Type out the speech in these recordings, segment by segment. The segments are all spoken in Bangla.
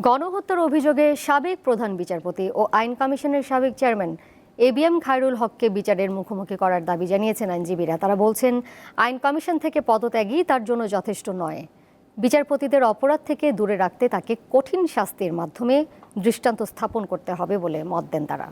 গণহত্যার অভিযোগে সাবেক প্রধান বিচারপতি ও আইন কমিশনের সাবেক চেয়ারম্যান এবিএম খায়রুল হককে বিচারের মুখোমুখি করার দাবি জানিয়েছেন আইনজীবীরা। তারা বলছেন, আইন কমিশন থেকে পদত্যাগই তার জন্য যথেষ্ট নয়। বিচারপতিদের অপরাধ থেকে দূরে রাখতে তাকে কঠিন শাস্তির মাধ্যমে দৃষ্টান্ত স্থাপন করতে হবে বলে মত দেন তারা।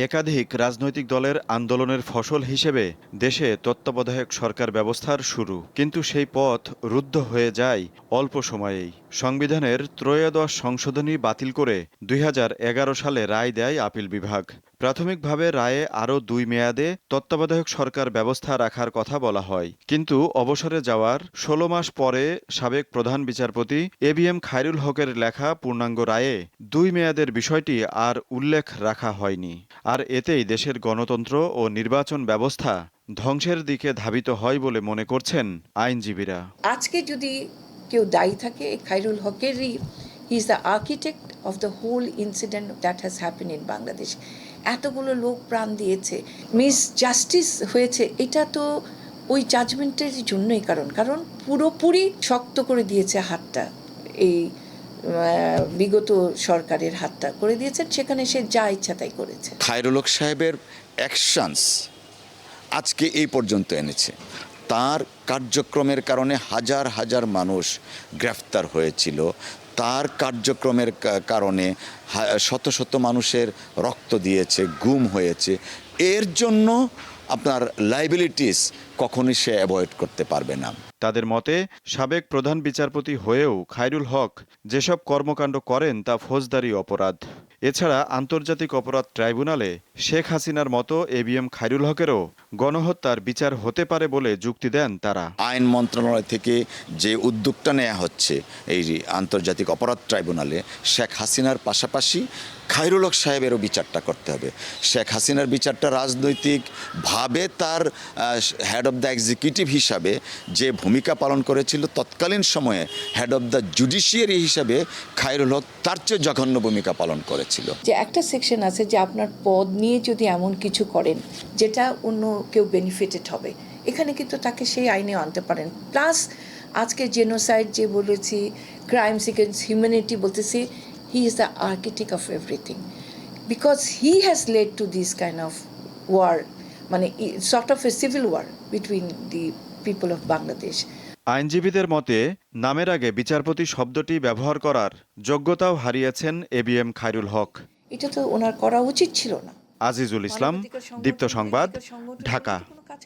একাধিক রাজনৈতিক দলের আন্দোলনের ফসল হিসেবে দেশে তত্ত্বাবধায়ক সরকার ব্যবস্থার শুরু, কিন্তু সেই পথ রুদ্ধ হয়ে যায় অল্প সময়েই। সংবিধানের ত্রয়োদশ সংশোধনী বাতিল করে 2011 সালে রায় দেয় আপিল বিভাগ। প্রাথমিকভাবে রায়ে আরও 2 মেয়াদে তত্ত্বাবধায়ক সরকার ব্যবস্থা রাখার কথা বলা হয়, কিন্তু অবসরে যাওয়ার 16 মাস পরে সাবেক প্রধান বিচারপতি এবিএম খায়রুল হকের লেখা পূর্ণাঙ্গ রায়ে 2 মেয়াদের বিষয়টি আর উল্লেখ রাখা হয়নি। আর এতেই দেশের গণতন্ত্র ও নির্বাচন ব্যবস্থা ধ্বংসের দিকে ধাবিত হয় বলে মনে করছেন আইনজীবীরা। আজকে যদি কেউ দায়ী থাকে, খায়রুল হকেরই, he is the architect of the whole incident that has happen in Bangladesh. এতগুলো লোক প্রাণ দিয়েছে, মিস জাস্টিস হয়েছে, এটা তো ওই জাজমেন্টের জন্যই। কারণ পুরোপুরি শক্ত করে দিয়েছে হাতটা, এই বিগত সরকারের হাতটা করে দিয়েছে, সেখানে সে যা ইচ্ছা তাই করেছে। খায়রুল হক সাহেবের অ্যাকশনস আজকে এই পর্যন্ত এনেছে। তার কার্যক্রমের কারণে হাজার হাজার মানুষ গ্রেফতার হয়েছিল। তার কার্যক্রমের কারণে শত শত মানুষের রক্ত দিয়েছে, গুম হয়েছে। এর জন্য আপনার লাইবিলিটিস কখনোই সে অ্যাভয়েড করতে পারবে না। তাদের মতে, সাবেক প্রধান বিচারপতি হয়েও খায়রুল হক যেসব কর্মকাণ্ড করেন তা ফৌজদারি অপরাধ। এছাড়া আন্তর্জাতিক অপরাধ ট্রাইব্যুনালে শেখ হাসিনার মতো এবিএম খায়রুল হকেরও গণহত্যার বিচার হতে পারে বলে যুক্তি দেন তারা। আইন মন্ত্রণালয় থেকে যে উদ্যোগটা নেওয়া হচ্ছে এই আন্তর্জাতিক অপরাধ ট্রাইব্যুনালে, শেখ হাসিনার পাশাপাশি খায়রুল হক সাহেবেরও বিচারটা করতে হবে। শেখ হাসিনার বিচারটা রাজনৈতিকভাবে তার হেড অব দ্য এক্সিকিউটিভ হিসাবে যে ভূমিকা পালন করেছিল তৎকালীন সময়ে হেড অব দ্য জুডিশিয়ারি হিসাবে খায়রুল হক তার চেয়ে জঘন্য ভূমিকা পালন করেছিল। যে একটা সেকশন আছে যে আপনার পদ নিয়ে যদি এমন কিছু করেন যেটা অন্য কেউ বেনিফিটেড হবে, এখানে কিন্তু তাকে সেই আইনে আনতে পারেন। প্লাস আজকে জেনোসাইড যে বলেছি, ক্রাইমস এগেইনস্ট হিউম্যানিটি বলতেছি, he is the architect of everything because he has led to this kind of war, মানে sort of a civil war between the people of Bangladesh. আইনজীবীদের মতে, নামের আগে বিচারপতি শব্দটি ব্যবহার করার যোগ্যতাও হারিয়েছেন এবিএম খায়রুল হক। এটা তো ওনার করা উচিত ছিল না। আজিজুল ইসলাম, দীপ্ত সংবাদ, ঢাকা।